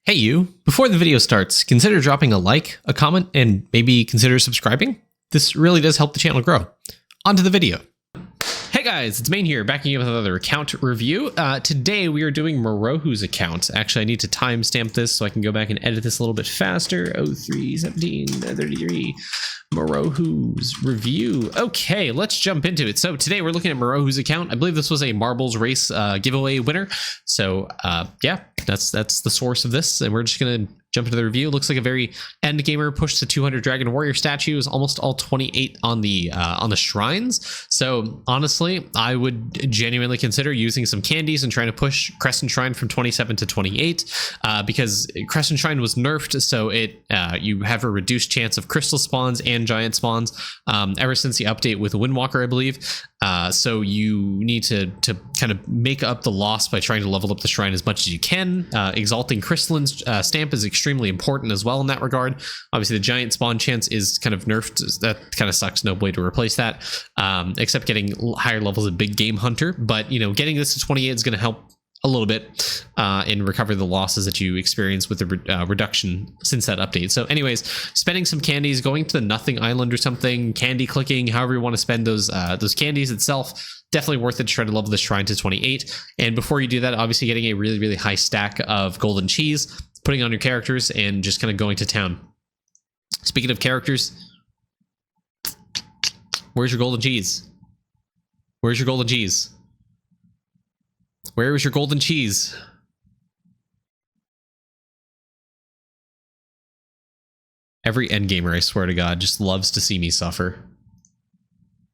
Hey you, before the video starts, consider dropping a like, a comment, and maybe consider subscribing. This really does help the channel grow. On to the video. Hey guys, it's Main here, backing you with another account review. Today we are doing Morohu's account. Actually, I need to timestamp this so I can go back and edit this a little bit faster. 03:17:33. Morohu's review. Okay, let's jump into it. So today we're looking at Morohu's account. I believe this was a marbles race giveaway winner. So yeah, that's the source of this, and we're just gonna jump into the review. Looks like a very end gamer push to 200 dragon warrior statues, almost all 28 on the shrines. So honestly, I would genuinely consider using some candies and trying to push Crescent Shrine from 27 to 28 because Crescent Shrine was nerfed, so it you have a reduced chance of crystal spawns and giant spawns ever since the update with Windwalker, I believe. So you need to kind of make up the loss by trying to level up the shrine as much as you can. Exalting crystalline stamp is extremely important as well in that regard. Obviously the giant spawn chance is kind of nerfed. That kind of sucks. No way to replace that except getting higher levels of big game hunter, but you know, getting this to 28 is going to help a little bit in recover the losses that you experience with the reduction since that update. So anyways, spending some candies, going to the Nothing Island or something, candy clicking, however you want to spend those candies itself, definitely worth it to try to level the shrine to 28. And before you do that, obviously getting a really high stack of golden cheese, putting on your characters, and just kind of going to town. Speaking of characters, where's your golden cheese? Where's your golden cheese? Where is your golden cheese? Every endgamer, I swear to God, just loves to see me suffer.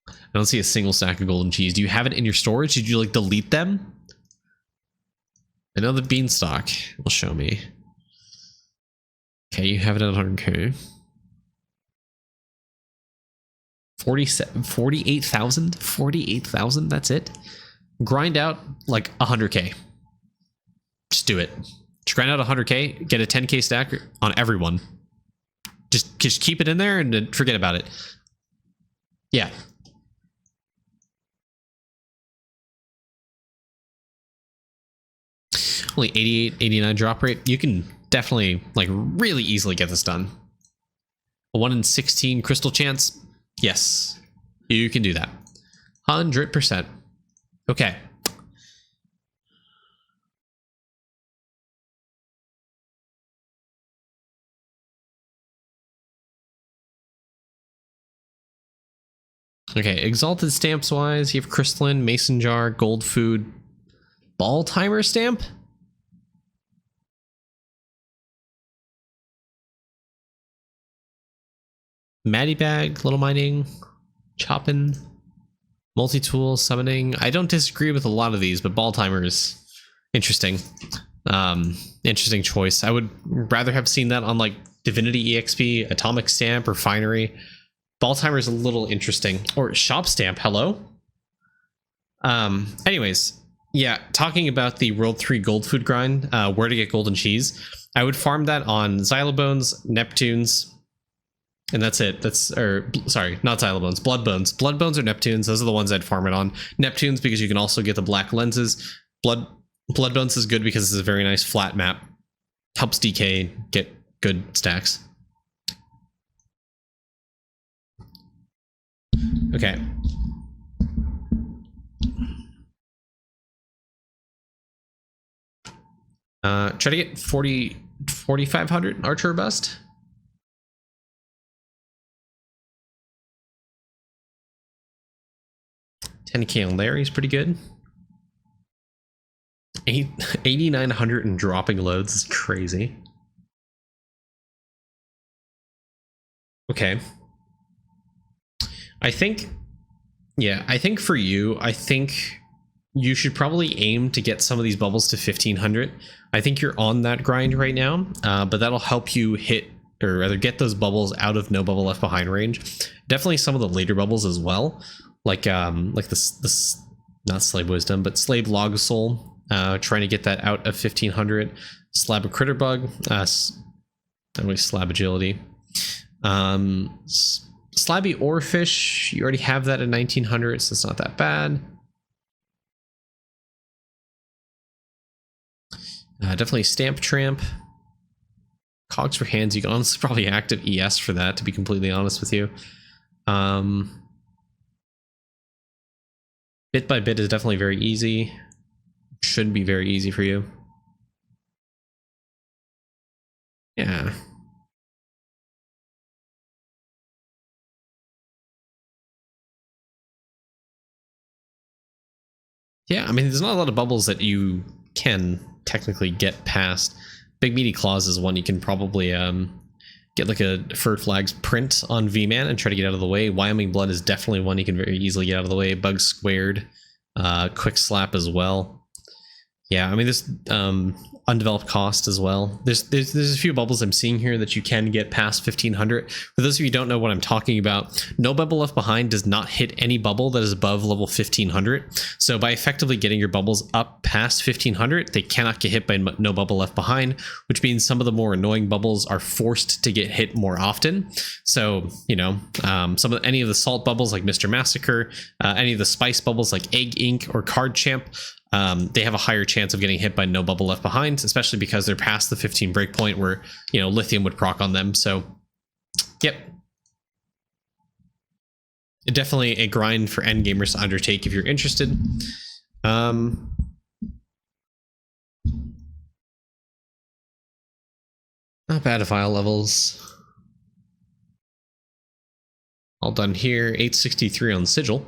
I don't see a single stack of golden cheese. Do you have it in your storage? Did you like delete them? I know the beanstalk will show me. Okay, you have it at 100k. 48,000? 48,000, that's it? Grind out like 100k. Just do it. Just grind out 100k, get a 10k stack on everyone. Just keep it in there and then forget about it. Yeah. Only 88, 89 drop rate. You can definitely like really easily get this done. A 1 in 16 crystal chance. Yes, you can do that. 100%. Okay. Okay, exalted stamps wise, you have crystalline, mason jar, gold food, ball timer stamp. Matty bag, little mining, chopping, multi-tool, summoning. I don't disagree with a lot of these, but ball timer is interesting. Interesting choice. I would rather have seen that on like Divinity EXP, Atomic Stamp, Refinery. Ball timer is a little interesting. Or shop stamp, hello? Anyways, yeah, talking about the World 3 gold food grind, where to get golden cheese. I would farm that on Xylobones, Neptunes, and that's it. Sorry, not Xylobones, Bloodbones. Bloodbones or Neptunes, those are the ones I'd farm it on. Neptunes because you can also get the black lenses. Bloodbones is good because it's a very nice flat map. Helps DK get good stacks. Okay. Try to get 4,500 archer bust. $10k on Larry's pretty good. 8,900 and dropping loads is crazy. Okay. I think for you, I think you should probably aim to get some of these bubbles to 1,500. I think you're on that grind right now, but that'll help you hit, or rather get those bubbles out of no bubble left behind range. Definitely some of the later bubbles as well. Like this not slave wisdom, but slave log soul, trying to get that out of 1,500. Slab of critter bug, slab agility, slabby oarfish, you already have that at 1,900, so it's not that bad. Definitely stamp tramp. Cogs for hands, you can honestly probably active ES for that, to be completely honest with you. Bit by bit is definitely very easy. Should be very easy for you. Yeah. Yeah, I mean, there's not a lot of bubbles that you can technically get past. Big Meaty Claws is one you can probably get like a Furred Flag's print on V-Man and try to get out of the way. Wyoming Blood is definitely one you can very easily get out of the way. Bug Squared, Quick Slap as well. Yeah, I mean, there's undeveloped cost as well. There's a few bubbles I'm seeing here that you can get past 1500. For those of you who don't know what I'm talking about, No Bubble Left Behind does not hit any bubble that is above level 1500. So by effectively getting your bubbles up past 1500, they cannot get hit by No Bubble Left Behind, which means some of the more annoying bubbles are forced to get hit more often. So, you know, any of the salt bubbles like Mr. Massacre, any of the spice bubbles like Egg Ink or Card Champ, they have a higher chance of getting hit by No Bubble Left Behind, especially because they're past the 15 breakpoint where, you know, Lithium would proc on them. So, yep. Definitely a grind for endgamers to undertake if you're interested. Not bad file levels. All done here. 863 on Sigil.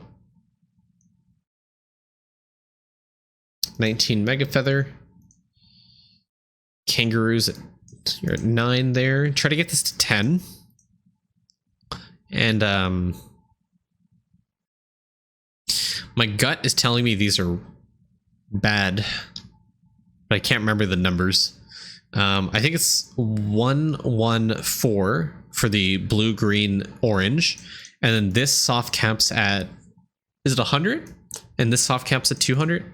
19 Mega Feather. Kangaroos, you're at 9 there. Try to get this to 10. And my gut is telling me these are bad, but I can't remember the numbers. I think it's 114 for the blue, green, orange, and then this soft caps at, is it 100? And this soft caps at 200.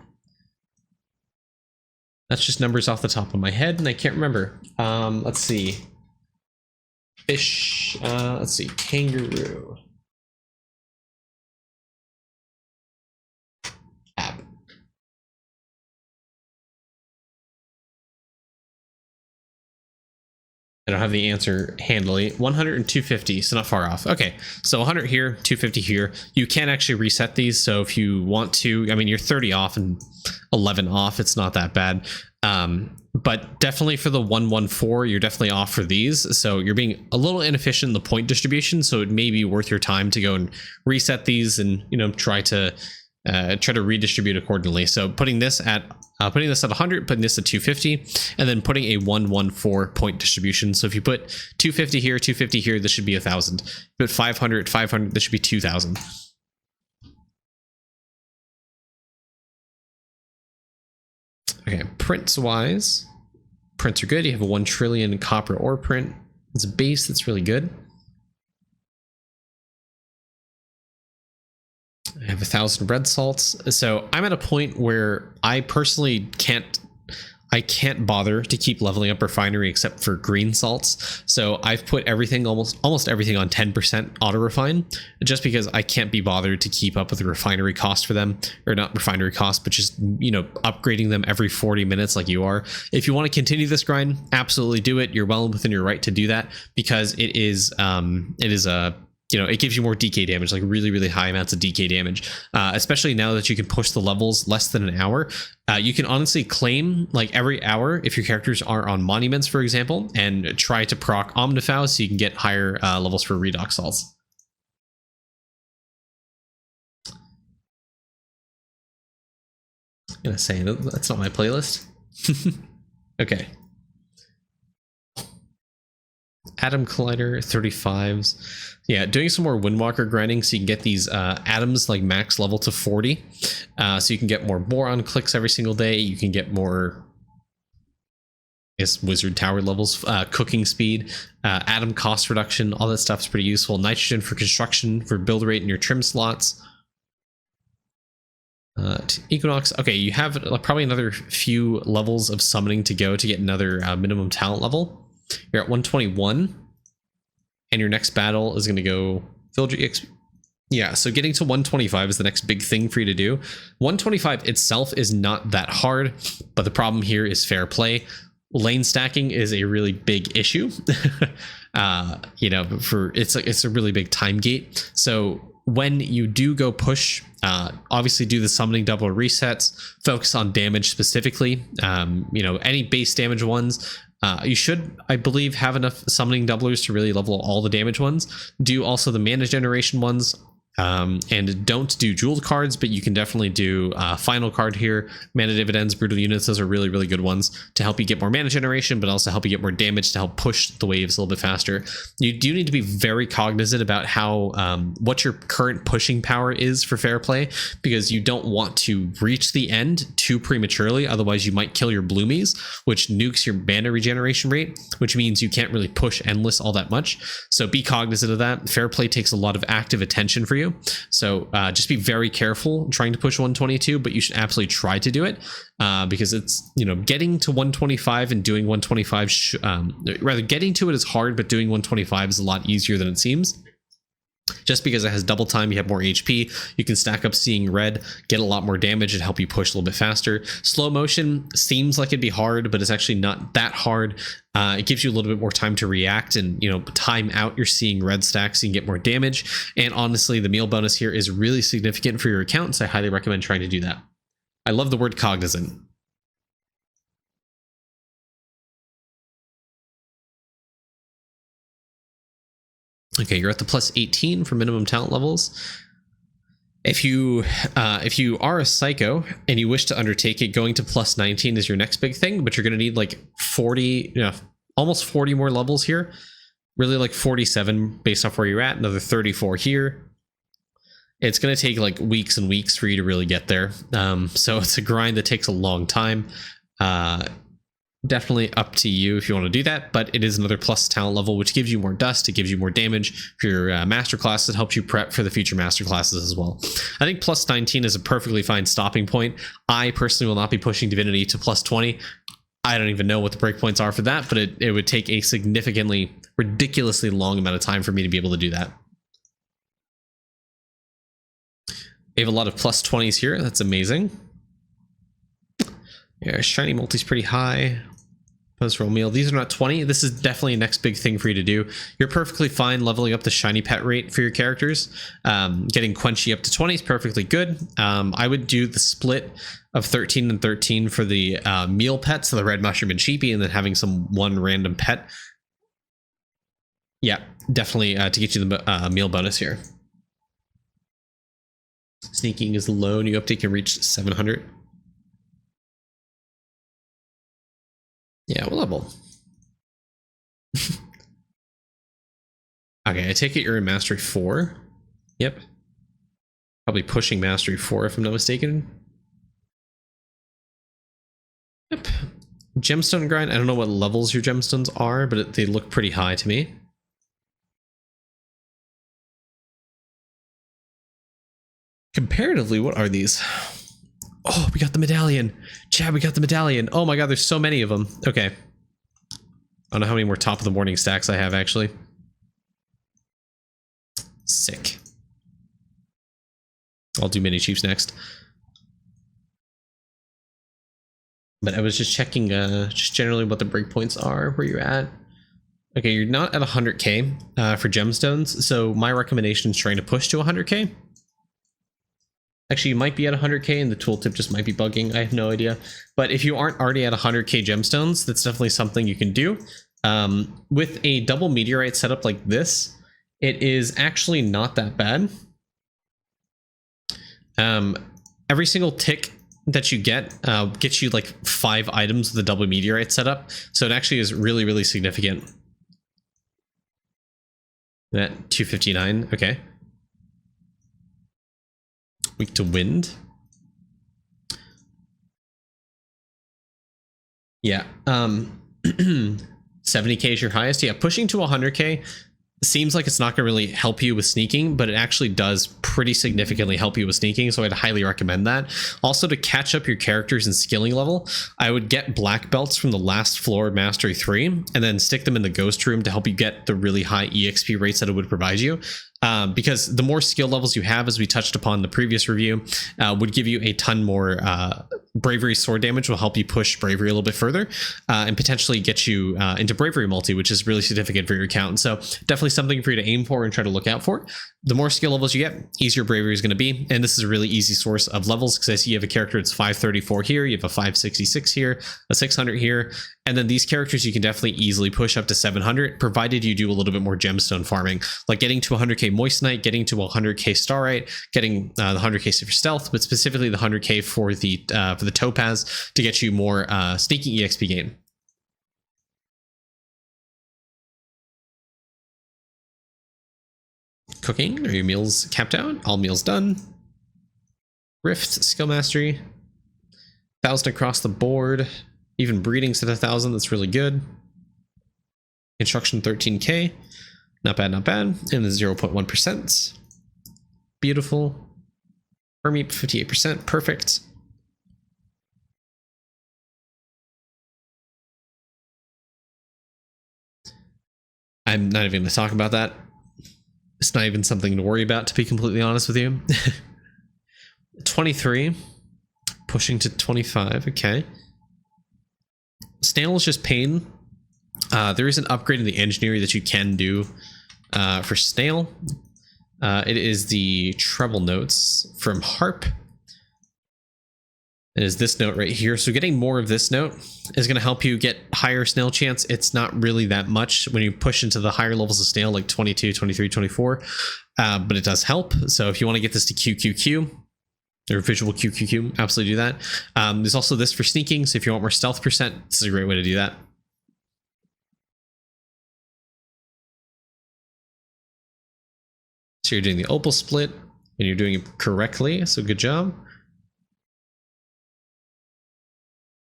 That's just numbers off the top of my head, and I can't remember. Let's see. Fish. Let's see. Kangaroo. Ab. I don't have the answer handily. 100 and 250, so not far off. Okay, so 100 here, 250 here. You can actually reset these, so if you want to, I mean, you're 30 off and 11 off. It's not that bad. But definitely for the 114, you're definitely off for these. So you're being a little inefficient in the point distribution. So it may be worth your time to go and reset these and, you know, try to redistribute accordingly. So putting this at 100, putting this at 250, and then putting a 114 point distribution. So if you put 250 here, 250 here, this should be 1,000. Put 500, 500, this should be 2,000. Okay, prints wise, prints are good. You have a 1 trillion copper ore print. It's a base that's really good. I have 1,000 red salts. So I'm at a point where I personally can't bother to keep leveling up refinery except for green salts. So I've put everything, almost everything on 10% auto refine, just because I can't be bothered to keep up with the refinery cost for them, or not refinery cost, but just, you know, upgrading them every 40 minutes like you are. If you want to continue this grind, absolutely do it. You're well within your right to do that, because it is a, you know, it gives you more DK damage, like really, really high amounts of DK damage, especially now that you can push the levels less than an hour. You can honestly claim like every hour if your characters are on monuments, for example, and try to proc Omnifau so you can get higher levels for redox salts. I'm gonna say that's not my playlist. Okay. Atom Collider 35s. Yeah, doing some more Windwalker grinding so you can get these atoms like max level to 40. So you can get more boron clicks every single day. You can get more, I guess, wizard tower levels, cooking speed, atom cost reduction. All that stuff is pretty useful. Nitrogen for construction, for build rate in your trim slots. Equinox. Okay, you have probably another few levels of summoning to go to get another minimum talent level. You're at 121, and your next battle is going to go Vildry XP. Yeah, so getting to 125 is the next big thing for you to do. 125 itself is not that hard, but the problem here is fair play. lane stacking is a really big issue. You know, it's a really big time gate. So when you do go push, obviously do the summoning double resets, focus on damage specifically. You know, any base damage ones, you should, I believe, have enough summoning doublers to really level all the damage ones. Do also the mana generation ones. And don't do jeweled cards, but you can definitely do final card here, mana dividends, brutal units. Those are really, really good ones to help you get more mana generation, but also help you get more damage to help push the waves a little bit faster. You do need to be very cognizant about how what your current pushing power is for fair play, because you don't want to reach the end too prematurely. Otherwise you might kill your bloomies, which nukes your mana regeneration rate, which means you can't really push endless all that much. So be cognizant of that. Fair play takes a lot of active attention for you. So just be very careful trying to push 122, but you should absolutely try to do it because it's, you know, getting to 125 and doing 125, rather getting to it is hard, but doing 125 is a lot easier than it seems. Just because it has double time, you have more HP, you can stack up Seeing Red, get a lot more damage and help you push a little bit faster. Slow motion seems like it'd be hard, but it's actually not that hard. It gives you a little bit more time to react and, you know, time out your Seeing Red stacks so you can get more damage. And honestly, the meal bonus here is really significant for your account, so I highly recommend trying to do that. I love the word cognizant. Okay, you're at the plus 18 for minimum talent levels. If you are a psycho and you wish to undertake it, going to plus 19 is your next big thing, but you're going to need like 40, you know, almost 40 more levels here. Really like 47 based off where you're at, another 34 here. It's going to take like weeks and weeks for you to really get there. So it's a grind that takes a long time. Definitely up to you if you want to do that, but it is another plus talent level, which gives you more dust, it gives you more damage for your master class. It helps you prep for the future master classes as well. I think plus 19 is a perfectly fine stopping point. I personally will not be pushing divinity to plus 20. I don't even know what the breakpoints are for that, but it would take a significantly, ridiculously long amount of time for me to be able to do that. We have a lot of plus 20s here. That's amazing. Yeah, shiny multi's pretty high. Post-roll meal. These are not 20. This is definitely a next big thing for you to do. You're perfectly fine leveling up the shiny pet rate for your characters. Getting Quenchy up to 20 is perfectly good. I would do the split of 13 and 13 for the meal pets, so the red mushroom and sheepy, and then having one random pet. Yeah, definitely to get you the meal bonus here. Sneaking is low. New update can reach 700. Yeah, what level? Okay, I take it you're in Mastery 4. Yep. Probably pushing Mastery 4 if I'm not mistaken. Yep. Gemstone grind. I don't know what levels your gemstones are, but they look pretty high to me. Comparatively, what are these? Oh, we got the medallion. Chad, we got the medallion. Oh my god, there's so many of them. Okay. I don't know how many more top of the morning stacks I have, actually. Sick. I'll do mini chiefs next. But I was just checking just generally what the breakpoints are, where you're at. Okay, you're not at 100k for gemstones, so my recommendation is trying to push to 100k. Actually, you might be at 100k and the tooltip just might be bugging. I have no idea. But if you aren't already at 100k gemstones, that's definitely something you can do. With a double meteorite setup like this, it is actually not that bad. Every single tick that you get gets you like 5 items with the double meteorite setup. So it actually is really, really significant. At 259, okay. Weak to wind. Yeah. 70k is your highest. Yeah, pushing to 100k seems like it's not going to really help you with sneaking, but it actually does pretty significantly help you with sneaking, so I'd highly recommend that. Also, to catch up your characters in skilling level, I would get black belts from the last floor Mastery 3 and then stick them in the ghost room to help you get the really high EXP rates that it would provide you. because the more skill levels you have, as we touched upon in the previous review, would give you a ton more bravery sword damage, will help you push bravery a little bit further, and potentially get you into bravery multi, which is really significant for your account. So definitely something for you to aim for and try to look out for. The more skill levels you get, easier bravery is going to be, and this is a really easy source of levels, because I see you have a character that's 534 here, you have a 566 here, a 600 here, and then these characters you can definitely easily push up to 700, provided you do a little bit more gemstone farming, like getting to 100k moissanite, getting to 100k starite, getting the 100k for stealth, but specifically the 100k for the topaz to get you more sneaking exp gain. Cooking, are your meals capped out? All meals done. Rift, skill mastery, 1,000 across the board. Even breeding's at 1,000, that's really good. Construction 13k, not bad, not bad. And the 0.1%. Beautiful. Permeate 58%, perfect. I'm not even going to talk about that. It's not even something to worry about, to be completely honest with you. 23, pushing to 25, okay. Snail is just pain. There is an upgrade in the engineering that you can do for Snail. It is the treble notes from Harp. It is this note right here. So getting more of this note is going to help you get higher Snail chance. It's not really that much when you push into the higher levels of Snail, like 22, 23, 24, but it does help. So if you want to get this to QQQ, or visual QQQ, absolutely do that. There's also this for sneaking, so if you want more stealth percent, this is a great way to do that. So you're doing the opal split, and you're doing it correctly, so good job.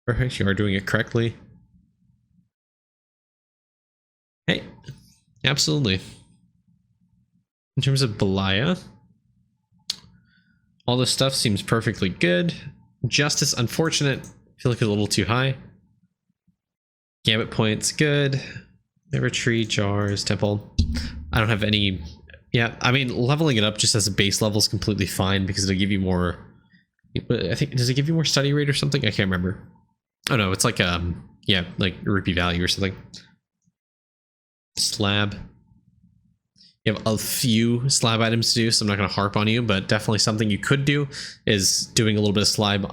Perfect, you are doing it correctly. Hey, absolutely. In terms of Belaya, all this stuff seems perfectly good. Justice, unfortunate. I feel like it's a little too high. Gambit points, good. Tree, jars, temple. I don't have any. Yeah, I mean, leveling it up just as a base level is completely fine, because it'll give you more. I think, does it give you more study rate or something? I can't remember. Oh no, it's like yeah, like rupee value or something. Slab. You have a few slab items to do, so I'm not going to harp on you, but definitely something you could do is doing a little bit of slab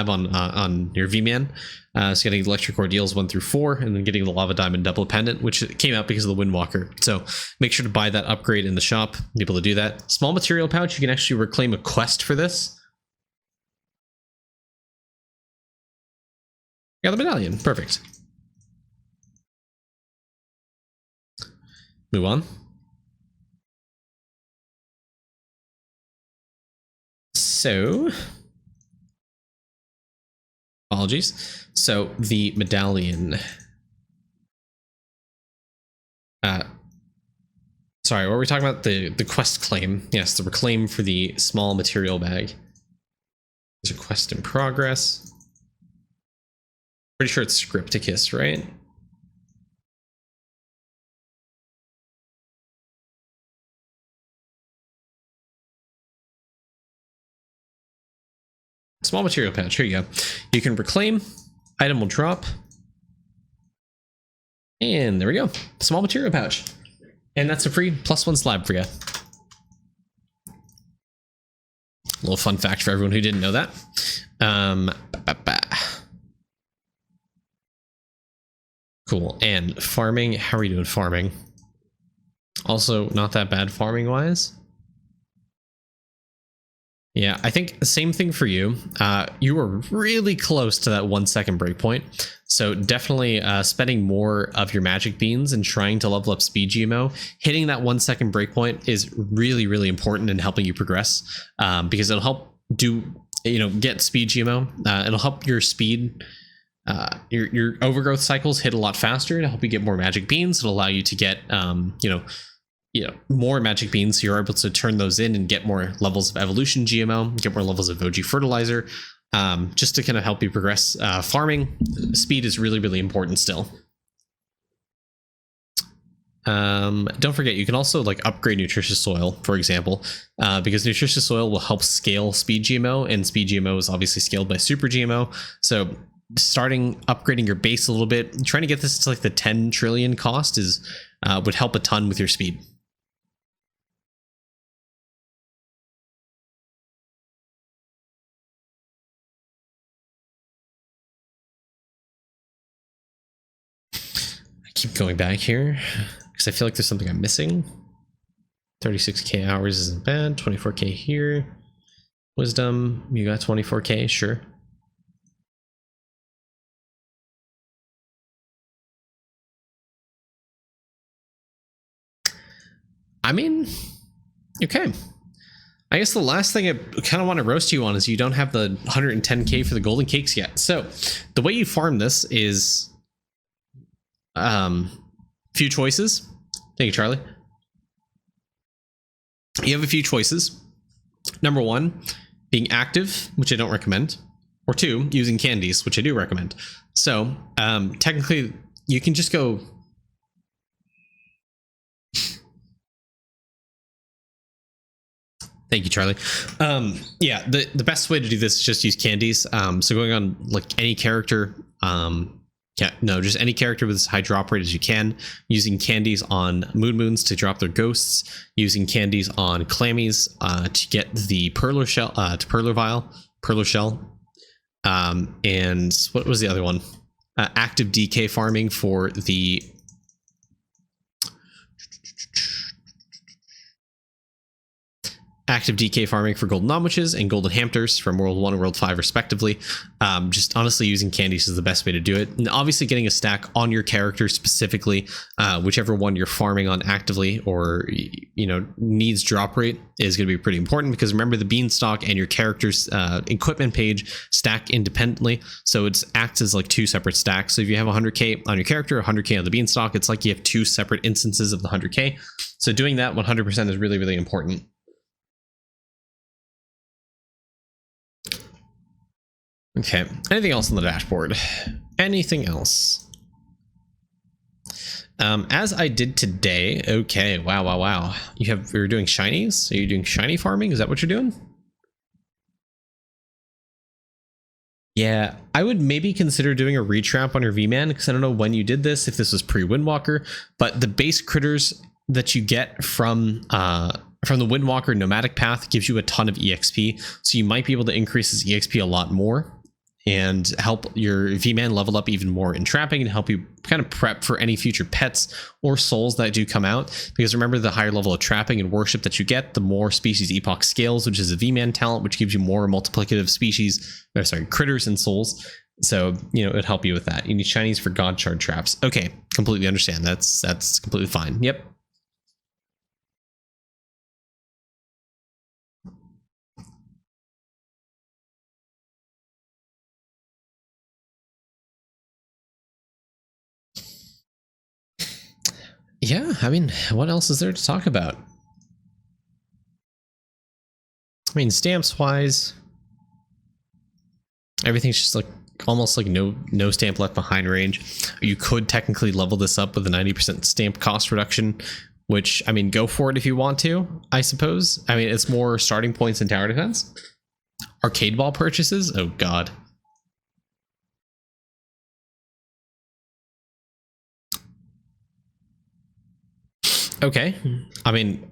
on your V-Man. So getting electric ordeals 1 through 4, and then getting the lava diamond double pendant, which came out because of the Windwalker. So make sure to buy that upgrade in the shop. Be able to do that. Small material pouch, you can actually reclaim a quest for this. Yeah, the medallion, perfect. Move on. So, apologies. So the medallion. Sorry, what were we talking about? The quest claim. Yes, the reclaim for the small material bag. There's a quest in progress. Pretty sure it's Scripticus, right? Small material pouch, here you go. You can reclaim, item will drop. And there we go, small material pouch. And that's a free +1 slab for you. A little fun fact for everyone who didn't know that. Cool, and farming, how are you doing farming? Also, not that bad farming wise. Yeah, I think the same thing for you. You were really close to that 1 second breakpoint. So definitely spending more of your magic beans and trying to level up speed GMO. Hitting that 1 second breakpoint is really, really important in helping you progress, because it'll help get speed GMO. It'll help your speed, your overgrowth cycles hit a lot faster to help you get more magic beans. It'll allow you to get, more magic beans, so you're able to turn those in and get more levels of evolution GMO, get more levels of OG fertilizer, just to kind of help you progress. Farming speed is really, really important still. Don't forget, you can also like upgrade nutritious soil, for example, because nutritious soil will help scale speed GMO, and speed GMO is obviously scaled by super GMO. So starting upgrading your base a little bit, trying to get this to like the 10 trillion cost is would help a ton with your speed. I keep going back here because I feel like there's something I'm missing. 36k hours isn't bad. 24k here. Wisdom, you got 24k, sure. I mean, okay. I guess the last thing I kind of want to roast you on is you don't have the 110k for the golden cakes yet. So the way you farm this is few choices. Thank you, Charlie. You have a few choices. Number one, being active, which I don't recommend. Or two, using candies, which I do recommend. So technically, you can just go... Thank you, Charlie. Yeah, the best way to do this is just use candies. So going on like any character, just any character with as high drop rate as you can. Using candies on moons to drop their ghosts. Using candies on clammies to get the perler shell, perler shell. And what was the other one? Active DK farming for the... Active DK farming for golden omwiches and golden hamsters from World 1 and World 5 respectively. Just honestly using candies is the best way to do it. And obviously getting a stack on your character specifically, whichever one you're farming on actively or needs drop rate is going to be pretty important, because remember the beanstalk and your character's equipment page stack independently. So it acts as like two separate stacks. So if you have 100k on your character, 100k on the beanstalk, it's like you have two separate instances of the 100k. So doing that 100% is really, really important. Okay, anything else on the dashboard? Anything else? As I did today, okay, wow. You're doing shinies? Are you doing shiny farming? Is that what you're doing? Yeah, I would maybe consider doing a retrap on your V-Man, because I don't know when you did this, if this was pre-Windwalker, but the base critters that you get from the Windwalker nomadic path gives you a ton of EXP, so you might be able to increase this EXP a lot more and help your V-Man level up even more in trapping, and help you kind of prep for any future pets or souls that do come out. Because remember, the higher level of trapping and worship that you get, the more species Epoch scales, which is a V-Man talent, which gives you more multiplicative critters and souls. So, it'd help you with that. You need shinies for God Shard traps. Okay, completely understand. That's completely fine. Yep. Yeah, I mean, what else is there to talk about? I mean, stamps wise, everything's just like almost like no stamp left behind range. You could technically level this up with a 90% stamp cost reduction, which, I mean, go for it if you want to, I suppose. I mean, it's more starting points in tower defense. Arcade ball purchases? Oh, God. Okay, I mean,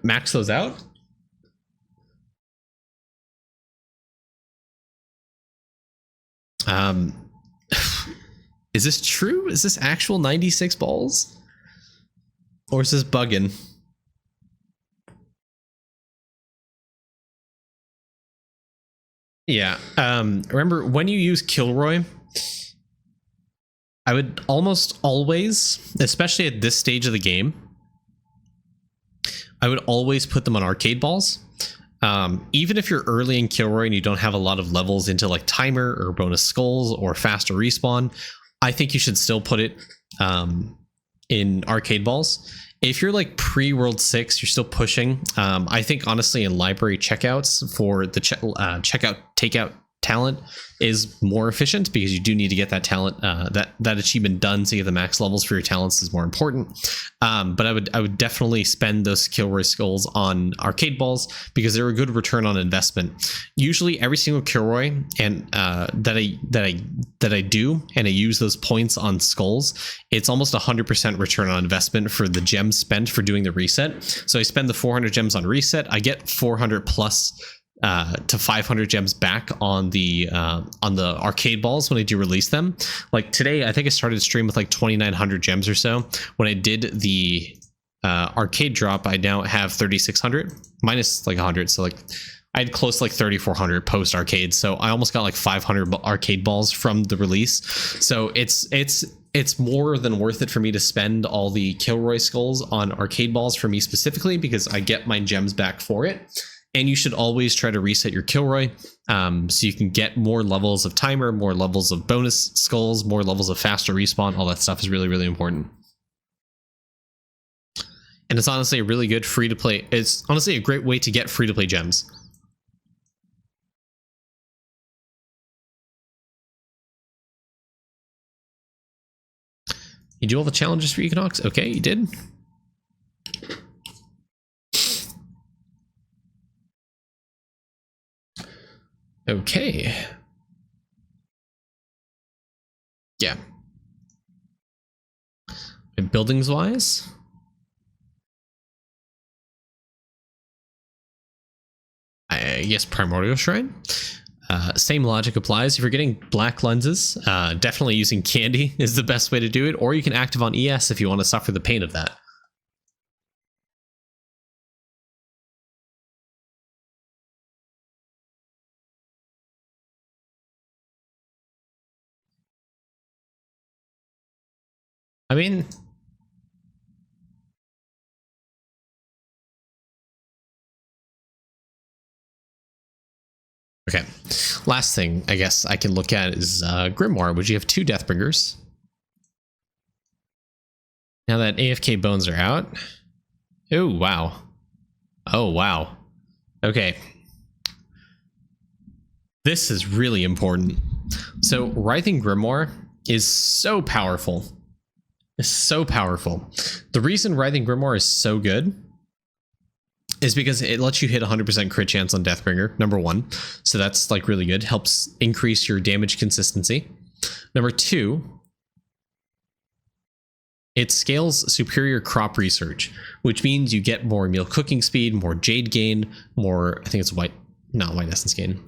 max those out. Is this true? Is this actual 96 balls? Or is this bugging? Yeah, remember when you use Kilroy, I would almost always, especially at this stage of the game, I would always put them on arcade balls. Even if you're early in Kilroy and you don't have a lot of levels into like timer or bonus skulls or faster respawn, I think you should still put it in arcade balls. If you're like pre-World 6, you're still pushing. I think honestly in library checkouts for the checkout takeout talent is more efficient, because you do need to get that talent, that achievement done to get the max levels for your talents is more important. But I would definitely spend those Kilroy skulls on arcade balls, because they're a good return on investment. Usually every single Kilroy and that I do, and I use those points on skulls, it's almost 100% return on investment for the gems spent for doing the reset. So I spend the 400 gems on reset, I get 400 plus to 500 gems back on the arcade balls when I do release them. Like today, I think I started the stream with like 2,900 gems or so. When I did the arcade drop, I now have 3,600 minus like 100. So like I had close to like 3,400 post arcade. So I almost got like 500 arcade balls from the release. So it's more than worth it for me to spend all the Kilroy skulls on arcade balls for me specifically, because I get my gems back for it. And you should always try to reset your Kilroy, so you can get more levels of timer, more levels of bonus skulls, more levels of faster respawn. All that stuff is really, really important. And it's honestly a really good free to play. It's honestly a great way to get free to play gems. You do all the challenges for Equinox? Okay, you did. Okay. Yeah. And buildings wise, I guess Primordial Shrine. Same logic applies. If you're getting black lenses, definitely using candy is the best way to do it, or you can active on ES if you want to suffer the pain of that. I mean, okay. Last thing I guess I can look at is Grimoire, which you have 2 Deathbringers. Now that AFK bones are out. Oh, wow. Oh, wow. Okay. This is really important. So Writhing Grimoire is so powerful. It's so powerful. The reason Writhing Grimoire is so good is because it lets you hit 100% crit chance on Deathbringer, number 1. So that's like really good. Helps increase your damage consistency. Number 2, it scales superior crop research, which means you get more meal cooking speed, more jade gain, more, I think it's not white essence gain,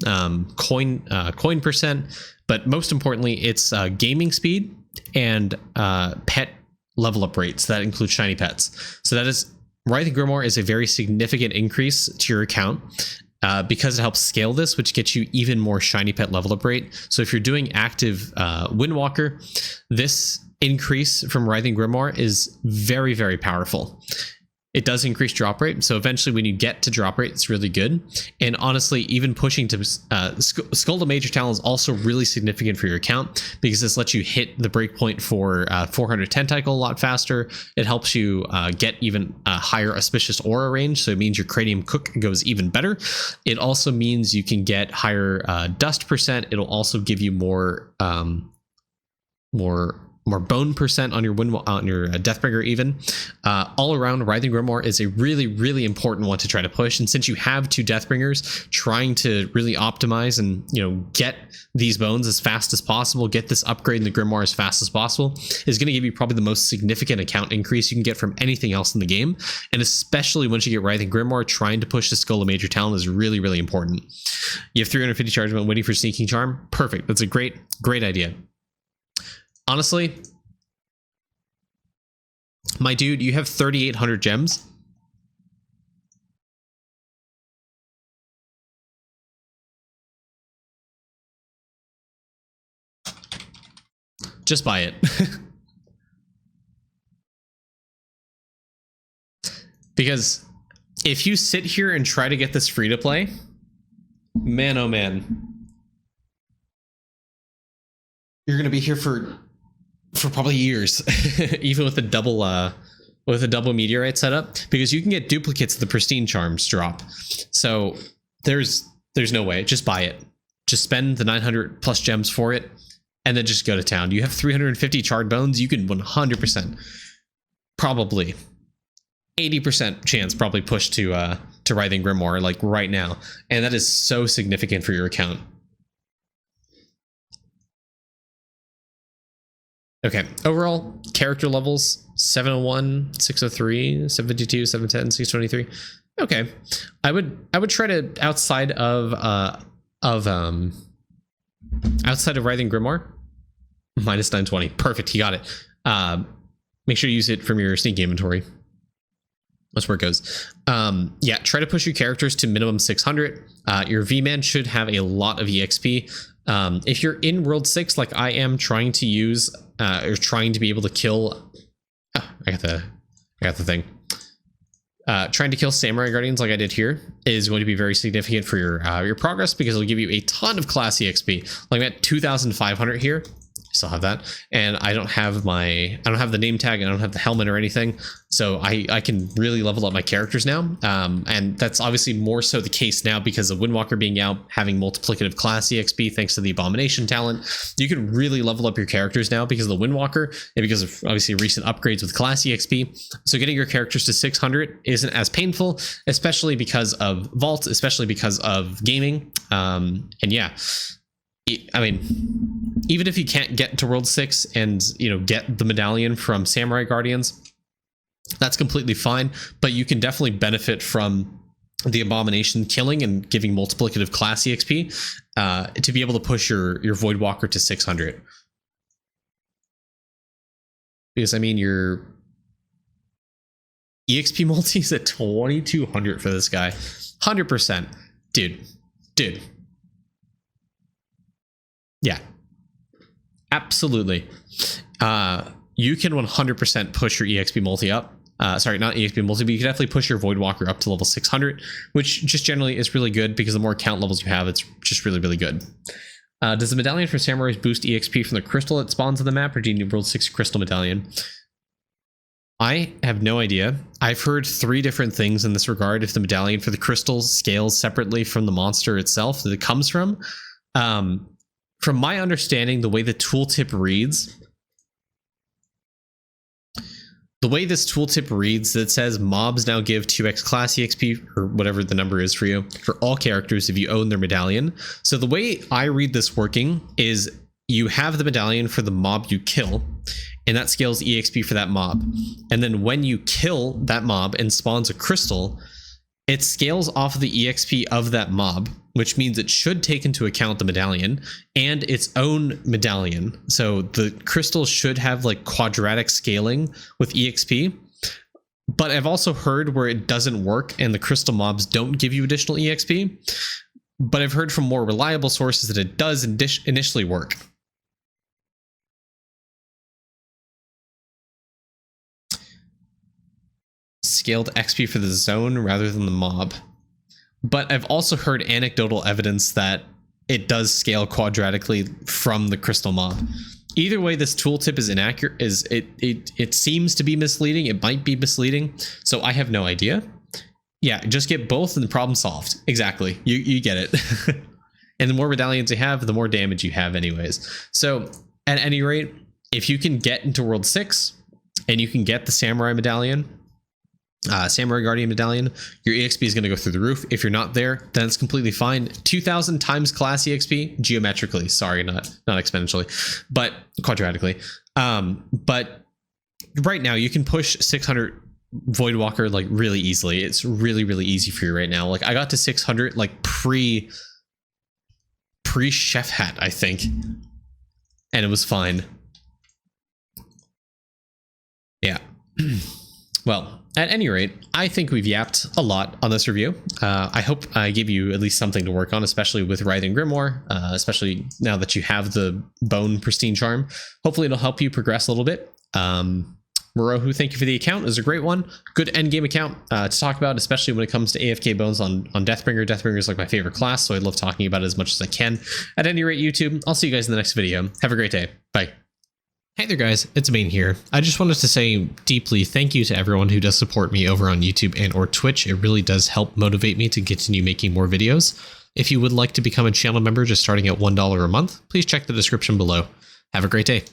coin percent, but most importantly, it's gaming speed and pet level up rates. That includes shiny pets. So that is, Writhing Grimoire is a very significant increase to your account because it helps scale this, which gets you even more shiny pet level up rate. So if you're doing active Windwalker, this increase from Writhing Grimoire is very, very powerful. It does increase drop rate, so eventually when you get to drop rate, it's really good. And honestly, even pushing to Skull to Major Talon is also really significant for your account, because this lets you hit the breakpoint for 400 Tentacle a lot faster. It helps you get even higher Auspicious Aura range, so it means your Cranium Cook goes even better. It also means you can get higher dust percent. It'll also give you more bone percent on your Deathbringer even. All around, Writhing Grimoire is a really, really important one to try to push. And since you have 2 Deathbringers, trying to really optimize and, you know, get these bones as fast as possible, get this upgrade in the Grimoire as fast as possible, is going to give you probably the most significant account increase you can get from anything else in the game. And especially once you get Writhing Grimoire, trying to push the Skull of Major Talon is really, really important. You have 350 charge amount waiting for Sneaking Charm. Perfect. That's a great, great idea. Honestly, my dude, you have 3,800 gems. Just buy it. Because if you sit here and try to get this free to play, man, oh man, you're going to be here for probably years, even with a double meteorite setup, because you can get duplicates of the pristine charms drop. So there's no way. Just buy it. just spend the 900 plus gems for it, and then just go to town. You have 350 charred bones. You can 100%, probably 80% chance, probably push to Writhing Grimoire like right now, and that is so significant for your account. Okay, overall character levels 701, 603, 752, 710, 623. Okay, I would try to outside of Writhing Grimoire, minus 920. Perfect, he got it. Make sure you use it from your sneak inventory. That's where it goes. Yeah, try to push your characters to minimum 600. Your V-Man should have a lot of EXP. If you're in World 6, like I am, trying to use or trying to be able to kill... Oh, I got the thing. Trying to kill Samurai Guardians like I did here is going to be very significant for your progress, because it'll give you a ton of class EXP. Like I'm at 2,500 here. Still have that, and I don't have the name tag, and I don't have the helmet or anything, so I can really level up my characters now, and that's obviously more so the case now because of Windwalker being out, having multiplicative class EXP thanks to the Abomination talent. You can really level up your characters now because of the Windwalker and because of obviously recent upgrades with class EXP. So getting your characters to 600 isn't as painful, especially because of Vault, especially because of gaming, and yeah, I mean, even if you can't get to World 6 and, you know, get the medallion from Samurai Guardians, that's completely fine, but you can definitely benefit from the Abomination killing and giving multiplicative class EXP to be able to push your Voidwalker to 600. Because, I mean, your EXP multi is at 2,200 for this guy. 100%. Dude. Yeah, absolutely. You can 100% push your EXP multi up. Sorry, not EXP multi, but you can definitely push your Voidwalker up to level 600, which just generally is really good because the more account levels you have, it's just really, really good. Does the medallion for samurais boost EXP from the crystal that spawns on the map, or do you need World 6 crystal medallion? I have no idea. I've heard 3 different things in this regard. If the medallion for the crystals scales separately from the monster itself that it comes from. From my understanding, the way the tooltip reads, that says mobs now give 2x class EXP, or whatever the number is for you, for all characters if you own their medallion. So the way I read this working is you have the medallion for the mob you kill, and that scales EXP for that mob. And then when you kill that mob and spawns a crystal, it scales off of the EXP of that mob, which means it should take into account the medallion and its own medallion. So the crystal should have like quadratic scaling with EXP. But I've also heard where it doesn't work and the crystal mobs don't give you additional EXP. But I've heard from more reliable sources that it does initially work. Scaled XP for the zone rather than the mob. But I've also heard anecdotal evidence that it does scale quadratically from the crystal mob. Either way, this tooltip is inaccurate. It seems to be misleading. It might be misleading. So I have no idea. Yeah, just get both and the problem solved. Exactly. You get it. And the more medallions you have, the more damage you have anyways. So at any rate, if you can get into World 6 and you can get the Samurai Medallion, Samurai Guardian Medallion, your EXP is going to go through the roof. If you're not there, then it's completely fine. 2,000 times class EXP geometrically. Sorry, not exponentially, but quadratically. But right now you can push 600 Voidwalker like really easily. It's really, really easy for you right now. Like I got to 600 like pre Chef Hat, I think, and it was fine. Yeah. Well, at any rate, I think we've yapped a lot on this review. I hope I gave you at least something to work on, especially with Writhing Grimoire, especially now that you have the Bone Pristine Charm. Hopefully it'll help you progress a little bit. Morohu, thank you for the account. It was a great one. Good endgame account to talk about, especially when it comes to AFK bones on Deathbringer. Deathbringer is like my favorite class, so I love talking about it as much as I can. At any rate, YouTube, I'll see you guys in the next video. Have a great day. Bye. Hey there guys, it's Main here. I just wanted to say deeply thank you to everyone who does support me over on YouTube and or Twitch. It really does help motivate me to continue making more videos. If you would like to become a channel member just starting at $1 a month, please check the description below. Have a great day.